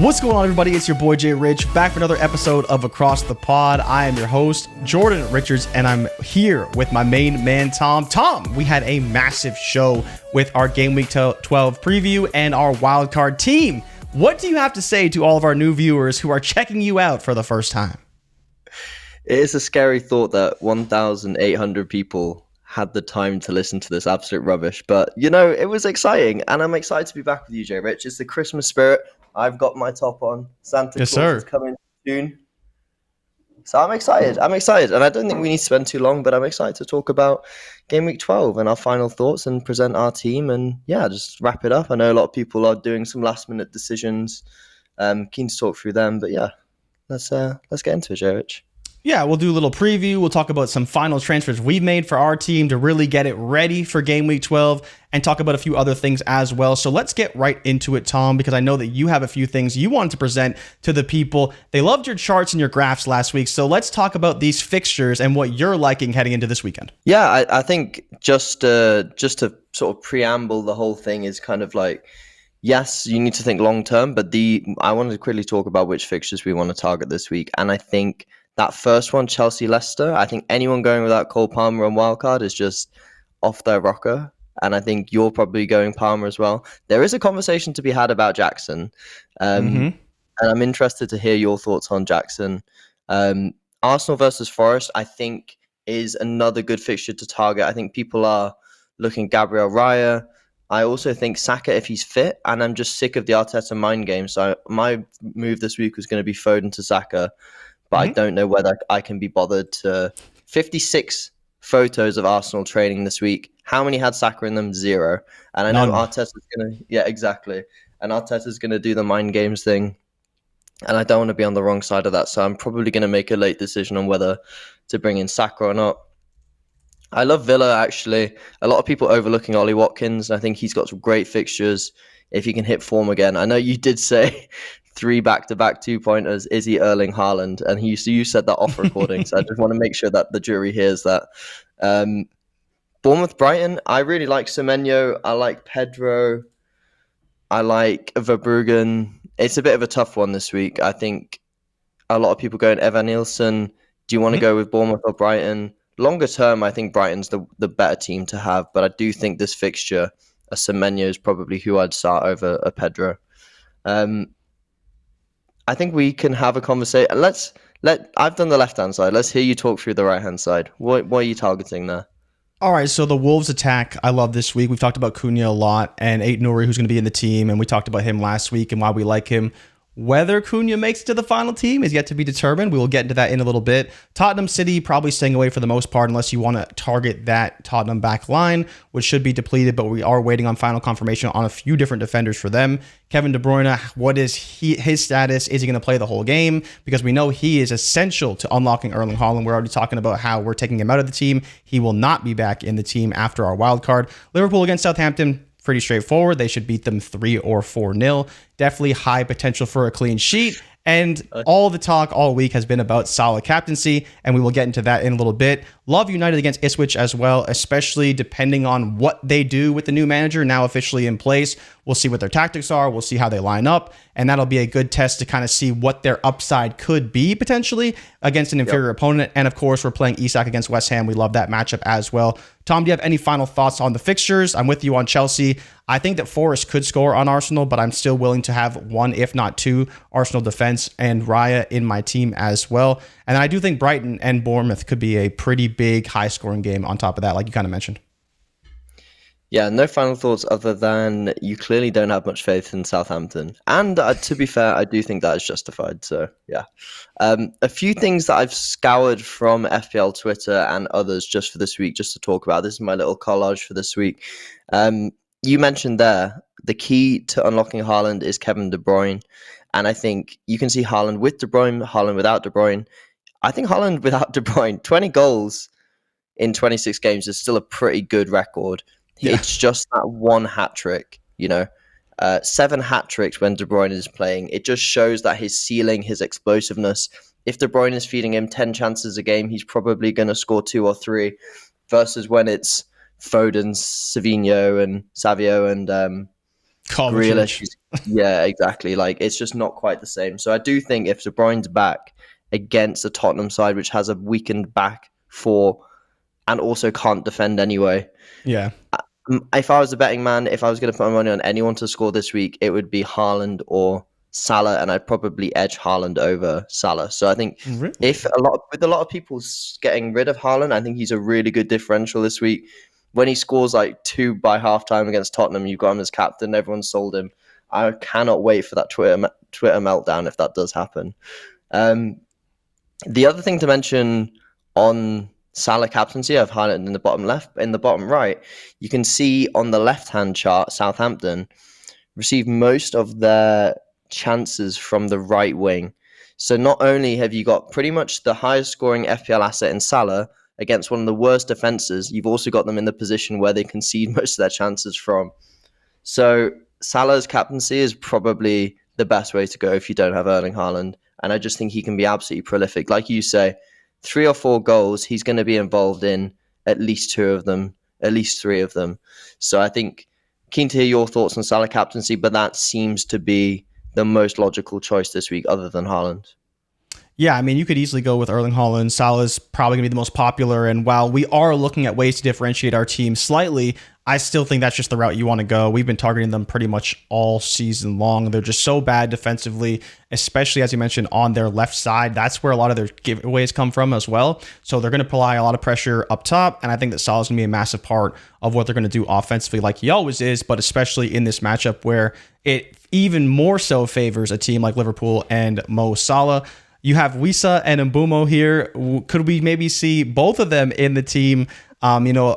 What's going on, everybody? It's your boy Jay Rich, back for another episode of Across the Pod. I am your host, Jordan Richards, and I'm here with my main man, Tom. Tom, we had a massive show with our Game Week 12 preview and our Wildcard team. What do you have to say to all of our new viewers who are checking you out for the first time? It is a scary thought that 1,800 people had the time to listen to this absolute rubbish. But, you know, it was exciting, and I'm excited to be back with you, Jay Rich. It's the Christmas spirit. I've got my top on. Santa Claus is coming soon. So I'm excited. And I don't think we need to spend too long, but I'm excited to talk about Game Week 12 and our final thoughts and present our team and, yeah, just wrap it up. I know a lot of people are doing some last-minute decisions. Keen to talk through them. But, yeah, let's get into it, Jay Rich. Yeah, we'll do a little preview. We'll talk about some final transfers we've made for our team to really get it ready for Game Week 12 and talk about a few other things as well. So let's get right into it, Tom, because I know that you have a few things you wanted to present to the people. They loved your charts and your graphs last week. So let's talk about these fixtures and what you're liking heading into this weekend. Yeah, I think just to sort of preamble the whole thing is kind of like, yes, you need to think long term, but I wanted to quickly talk about which fixtures we want to target this week. And I think that first one, Chelsea-Leicester, I think anyone going without Cole Palmer on Wildcard is just off their rocker. And I think you're probably going Palmer as well. There is a conversation to be had about Jackson. And I'm interested to hear your thoughts on Jackson. Arsenal versus Forest, I think, is another good fixture to target. I think people are looking at Gabriel Raya. I also think Saka, if he's fit, and I'm just sick of the Arteta mind game. So my move this week was going to be Foden to Saka. But I don't know whether I can be bothered to 56 photos of Arsenal training this week. How many had Saka in them? 0. And I know Arteta's going to... Yeah, exactly. And Arteta's going to do the mind games thing. And I don't want to be on the wrong side of that. So I'm probably going to make a late decision on whether to bring in Saka or not. I love Villa, actually. A lot of people overlooking Ollie Watkins. I think he's got some great fixtures if he can hit form again. I know you did say 3 back-to-back 2-pointers. Is he Erling Haaland? And you said that off recording, so I just want to make sure that the jury hears that. Bournemouth-Brighton, I really like Semenyo. I like Pedro. I like Verbruggen. It's a bit of a tough one this week. I think a lot of people going Evan Nielsen. Do you want to go with Bournemouth or Brighton? Longer term, I think Brighton's the better team to have, but I do think this fixture, a Semenyo is probably who I'd start over a Pedro. I think we can have a conversation. I've done the left-hand side. Let's hear you talk through the right-hand side. What are you targeting there? All right, so the Wolves attack, I love this week. We've talked about Cunha a lot and Aït-Nouri, who's going to be in the team, and we talked about him last week and why we like him. Whether Cunha makes it to the final team is yet to be determined. We will get into that in a little bit. Tottenham City probably staying away for the most part unless you want to target that Tottenham back line, which should be depleted, but we are waiting on final confirmation on a few different defenders for them. Kevin De Bruyne, what is his status? Is he going to play the whole game? Because we know he is essential to unlocking Erling Haaland. We're already talking about how we're taking him out of the team. He will not be back in the team after our wild card. Liverpool against Southampton, pretty straightforward. They should beat them 3 or 4-0. Definitely high potential for a clean sheet. And all the talk all week has been about Salah captaincy, and we will get into that in a little bit. Love United against Ipswich as well, especially depending on what they do with the new manager now officially in place. We'll see what their tactics are. We'll see how they line up, and that'll be a good test to kind of see what their upside could be potentially against an inferior opponent. And of course, we're playing Isak against West Ham. We love that matchup as well. Tom, do you have any final thoughts on the fixtures? I'm with you on Chelsea. I think that Forest could score on Arsenal, but I'm still willing to have 1, if not 2, Arsenal defense and Raya in my team as well. And I do think Brighton and Bournemouth could be a pretty big high-scoring game on top of that, like you kind of mentioned. Yeah, no final thoughts other than you clearly don't have much faith in Southampton. And to be fair, I do think that is justified. So, yeah. A few things that I've scoured from FPL Twitter and others just for this week, just to talk about. This is my little collage for this week. You mentioned there, the key to unlocking Haaland is Kevin De Bruyne. And I think you can see Haaland with De Bruyne, Haaland without De Bruyne. I think Haaland without De Bruyne, 20 goals in 26 games is still a pretty good record. Yeah. It's just that one hat trick, 7 hat tricks when De Bruyne is playing. It just shows that his ceiling, his explosiveness. If De Bruyne is feeding him 10 chances a game, he's probably going to score 2 or 3 versus when it's Foden, Savio and Grealish Kovacic. is, yeah, exactly. Like it's just not quite the same. So I do think if De Bruyne's back against the Tottenham side, which has a weakened back four and also can't defend anyway, Yeah. if I was a betting man, if I was going to put my money on anyone to score this week, it would be Haaland or Salah, and I'd probably edge Haaland over Salah. So I think if Really? with a lot of people getting rid of Haaland, I think he's a really good differential this week. When he scores like two by halftime against Tottenham, you've got him as captain. Everyone's sold him. I cannot wait for that Twitter meltdown if that does happen. Um, the other thing to mention on Salah captaincy, I've highlighted in the bottom left, in the bottom right, you can see on the left-hand chart, Southampton receive most of their chances from the right wing. So not only have you got pretty much the highest scoring FPL asset in Salah against one of the worst defenses, you've also got them in the position where they concede most of their chances from. So Salah's captaincy is probably the best way to go if you don't have Erling Haaland. And I just think he can be absolutely prolific. Like you say, 3 or 4 goals, he's going to be involved in at least 2 of them, at least 3 of them. So I think keen to hear your thoughts on Salah captaincy, but that seems to be the most logical choice this week other than Haaland. Yeah, I mean, you could easily go with Erling Haaland. Salah's probably going to be the most popular. And while we are looking at ways to differentiate our team slightly, I still think that's just the route you want to go. We've been targeting them pretty much all season long. They're just so bad defensively, especially as you mentioned on their left side. That's where a lot of their giveaways come from as well. So they're going to apply a lot of pressure up top. And I think that Salah's going to be a massive part of what they're going to do offensively, like he always is, but especially in this matchup where it even more so favors a team like Liverpool and Mo Salah. You have Wisa and Mbuemo here. Could we maybe see both of them in the team?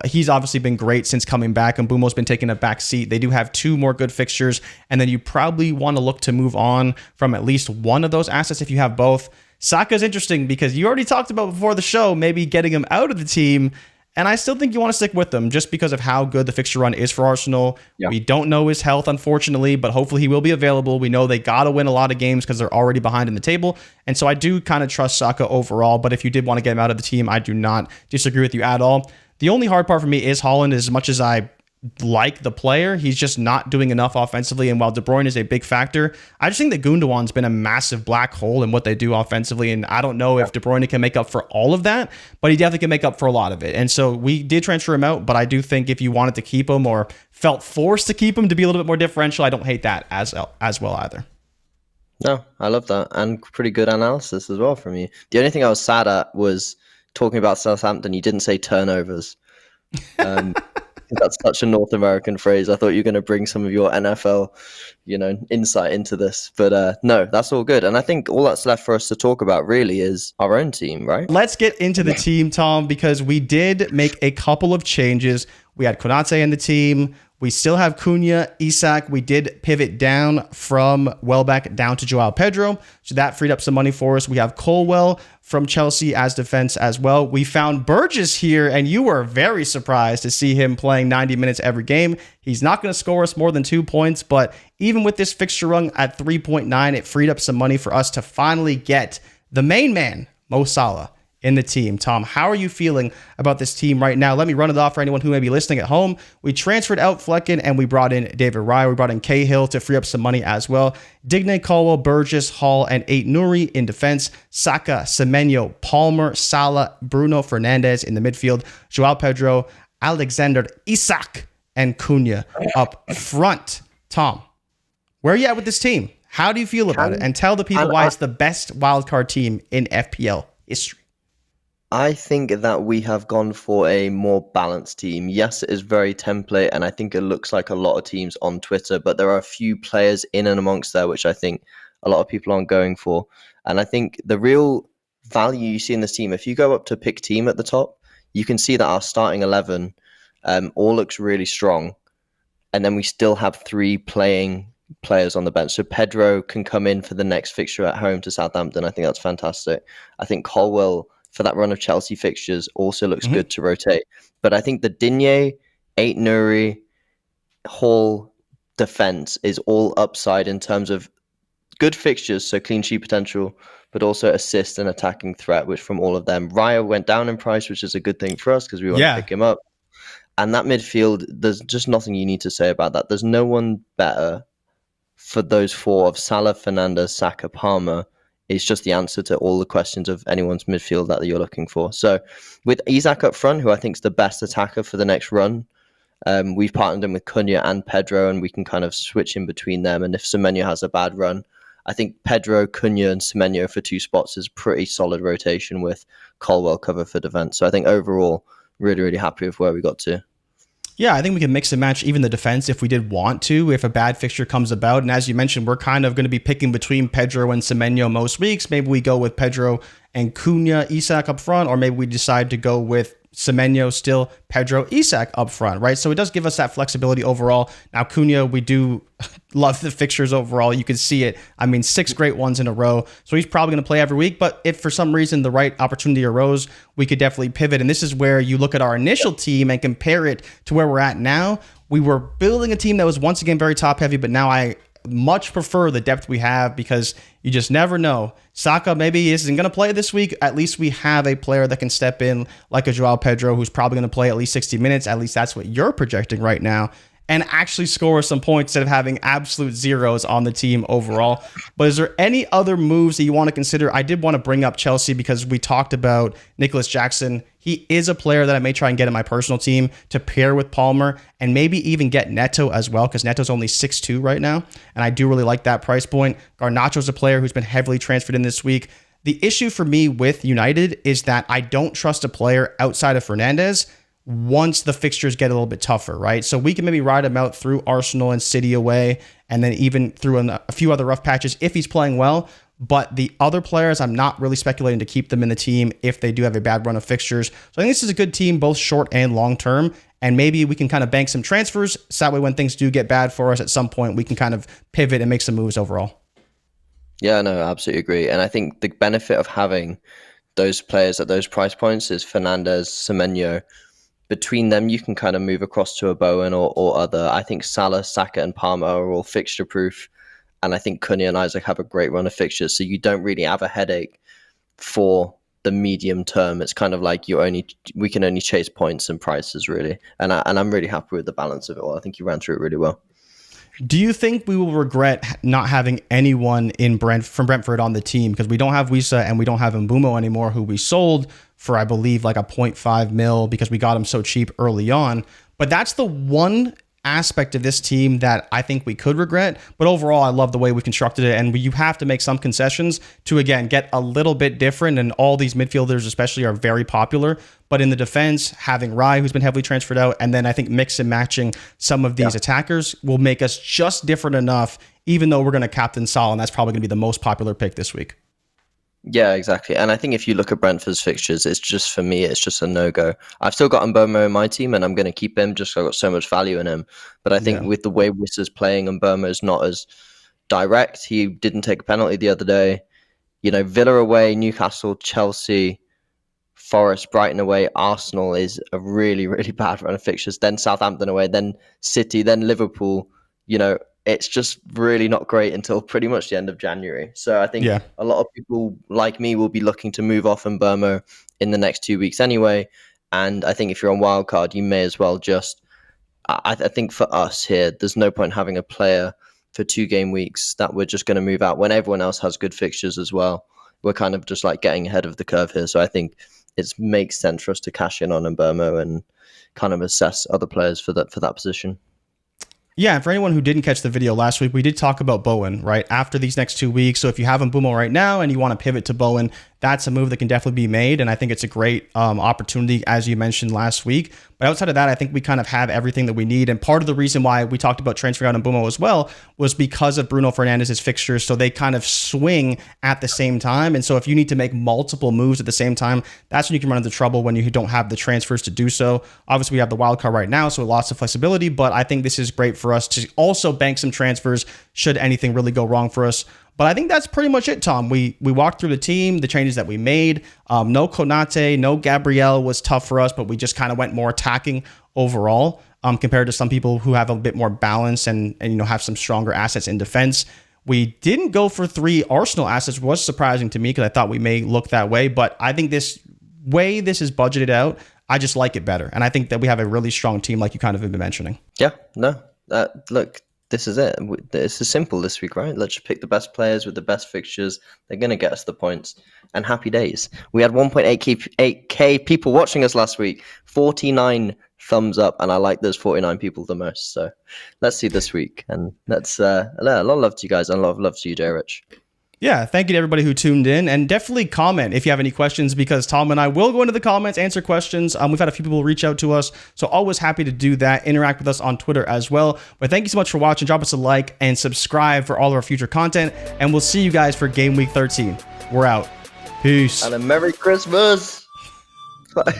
He's obviously been great since coming back. Mbuemo's been taking a back seat. They do have 2 more good fixtures, and then you probably want to look to move on from at least one of those assets if you have both. Saka's interesting because you already talked about before the show maybe getting him out of the team, and I still think you want to stick with him just because of how good the fixture run is for Arsenal. Yeah. We don't know his health, unfortunately, but hopefully he will be available. We know they got to win a lot of games because they're already behind in the table. And so I do kind of trust Saka overall, but if you did want to get him out of the team, I do not disagree with you at all. The only hard part for me is Haaland. As much as I like the player, he's just not doing enough offensively. And while De Bruyne is a big factor, I just think that Gundogan's been a massive black hole in what they do offensively. And I don't know if De Bruyne can make up for all of that, but he definitely can make up for a lot of it. And so we did transfer him out, but I do think if you wanted to keep him or felt forced to keep him to be a little bit more differential, I don't hate that as well either. No, I love that. And pretty good analysis as well from you. The only thing I was sad at was talking about Southampton. You didn't say turnovers. That's such a North American phrase. I thought you were going to bring some of your NFL, insight into this. But no, that's all good. And I think all that's left for us to talk about really is our own team, right? Let's get into the team, Tom, because we did make a couple of changes. We had Konate in the team. We still have Cunha, Isak. We did pivot down from Welbeck down to Joao Pedro. So that freed up some money for us. We have Colwell from Chelsea as defense as well. We found Burgess here, and you were very surprised to see him playing 90 minutes every game. He's not going to score us more than 2 points, but even with this fixture run at 3.9, it freed up some money for us to finally get the main man, Mo Salah, in the team. Tom, how are you feeling about this team right now? Let me run it off for anyone who may be listening at home. We transferred out Flecken and we brought in David Raya. We brought in Cahill to free up some money as well. Digne, Colwell, Burgess, Hall, and Ait-Nouri in defense. Saka, Semenyo, Palmer, Salah, Bruno Fernandes in the midfield. Joao Pedro, Alexander Isak, and Cunha up front. Tom, where are you at with this team? How do you feel about it? And tell the people why it's the best wildcard team in FPL history. I think that we have gone for a more balanced team. Yes, it is very template, and I think it looks like a lot of teams on Twitter, but there are a few players in and amongst there which I think a lot of people aren't going for. And I think the real value you see in this team, if you go up to pick team at the top, you can see that our starting 11 all looks really strong. And then we still have 3 playing players on the bench. So Pedro can come in for the next fixture at home to Southampton. I think that's fantastic. I think Colwell, for that run of Chelsea fixtures, also looks good to rotate. But I think the Digne, Ait-Nouri, Hall defense is all upside in terms of good fixtures, so clean sheet potential, but also assist and attacking threat, which from all of them. Raya went down in price, which is a good thing for us because we want to pick him up. And that midfield, there's just nothing you need to say about that. There's no one better for those four of Salah, Fernandes, Saka, Palmer. It's just the answer to all the questions of anyone's midfield that you're looking for. So with Isak up front, who I think is the best attacker for the next run, we've partnered him with Cunha and Pedro, and we can kind of switch in between them. And if Semenyo has a bad run, I think Pedro, Cunha, and Semenyo for 2 spots is pretty solid rotation with Colwell cover for defence. So I think overall, really, really happy with where we got to. Yeah, I think we can mix and match even the defense if we did want to, if a bad fixture comes about. And as you mentioned, we're kind of going to be picking between Pedro and Semenyo most weeks. Maybe we go with Pedro and Cunha, Isak up front, or maybe we decide to go with Semenyo still, Pedro, Isak up front, right? So it does give us that flexibility overall. Now, Cunha, we do love the fixtures overall. You can see it. I mean, 6 great ones in a row. So he's probably going to play every week. But if for some reason the right opportunity arose, we could definitely pivot. And this is where you look at our initial team and compare it to where we're at now. We were building a team that was once again very top heavy, but now I much prefer the depth we have because you just never know. Saka maybe isn't going to play this week. At least we have a player that can step in like a Joao Pedro who's probably going to play at least 60 minutes. At least that's what you're projecting right now. And actually score some points instead of having absolute zeros on the team overall. But is there any other moves that you want to consider? I did want to bring up Chelsea because we talked about Nicholas Jackson. He is a player that I may try and get in my personal team to pair with Palmer and maybe even get Neto as well because Neto's only 6'2" right now. And I do really like that price point. Garnacho's a player who's been heavily transferred in this week. The issue for me with United is that I don't trust a player outside of Fernandes once the fixtures get a little bit tougher, right? So we can maybe ride him out through Arsenal and City away, and then even through a few other rough patches if he's playing well. But the other players, I'm not really speculating to keep them in the team if they do have a bad run of fixtures. So I think this is a good team, both short and long term. And maybe we can kind of bank some transfers. So that way when things do get bad for us at some point, we can kind of pivot and make some moves overall. Yeah, no, absolutely agree. And I think the benefit of having those players at those price points is Fernandes, Semenyo. Between them, you can kind of move across to a Bowen or other. I think Salah, Saka, and Palmer are all fixture proof. And I think Cunha and Isak have a great run of fixtures. So you don't really have a headache for the medium term. It's kind of like we can only chase points and prices, really. And I'm really happy with the balance of it all. I think you ran through it really well. Do you think we will regret not having anyone from Brentford on the team? Because we don't have Wisa and we don't have Mbuemo anymore, who we sold for, I believe, like a 0.5 mil because we got him so cheap early on. But that's the one aspect of this team that I think we could regret. But overall, I love the way we constructed it. And you have to make some concessions to, again, get a little bit different. And all these midfielders especially are very popular. But in the defense, having Rai, who's been heavily transferred out, and then I think mix and matching some of these attackers will make us just different enough, even though we're going to captain Salah, and that's probably going to be the most popular pick this week. Yeah, exactly. And I think if you look at Brentford's fixtures, it's just, for me, it's just a no-go. I've still got Mbuemo in my team and I'm going to keep him just because I've got so much value in him. But I think with the way Wissa's playing, Mbuemo is not as direct. He didn't take a penalty the other day. You know, Villa away, Newcastle, Chelsea, Forest, Brighton away, Arsenal is a really, really bad run of fixtures. Then Southampton away, then City, then Liverpool. You know, it's just really not great until pretty much the end of January. So I think a lot of people like me will be looking to move off Mbuemo in the next 2 weeks anyway. And I think if you're on Wildcard, you may as well just... I think for us here, there's no point having a player for 2 game weeks that we're just going to move out when everyone else has good fixtures as well. We're kind of just like getting ahead of the curve here. So I think it makes sense for us to cash in on Mbuemo and kind of assess other players for that position. Yeah, and for anyone who didn't catch the video last week, we did talk about Bowen, right, after these next 2 weeks. So if you have Mbuemo right now and you want to pivot to Bowen, that's a move that can definitely be made. And I think it's a great opportunity, as you mentioned last week. But outside of that, I think we kind of have everything that we need. And part of the reason why we talked about transferring out Mbuemo as well was because of Bruno Fernandes' fixtures. So they kind of swing at the same time. And so if you need to make multiple moves at the same time, that's when you can run into trouble when you don't have the transfers to do so. Obviously, we have the wild card right now, so lots of flexibility. But I think this is great for us to also bank some transfers should anything really go wrong for us. But I think that's pretty much it, Tom. We walked through the team, the changes that we made. No Konate, no Gabriel was tough for us, but we just kind of went more attacking overall compared to some people who have a bit more balance and have some stronger assets in defense. We didn't go for 3 Arsenal assets, was surprising to me because I thought we may look that way. But I think this way this is budgeted out, I just like it better. And I think that we have a really strong team, like you kind of have been mentioning. Yeah, no. Look, this is it. It's as simple this week, right? Let's just pick the best players with the best fixtures. They're going to get us the points. And happy days. We had 1.8k people watching us last week. 49 thumbs up. And I like those 49 people the most. So let's see this week. And that's a lot of love to you guys. And a lot of love to you, Jay Rich. Yeah, thank you to everybody who tuned in, and definitely comment if you have any questions, because Tom and I will go into the comments, answer questions. We've had a few people reach out to us, so always happy to do that. Interact with us on Twitter as well. But thank you so much for watching. Drop us a like and subscribe for all of our future content, and we'll see you guys for Game Week 13. We're out. Peace. And a Merry Christmas. Bye.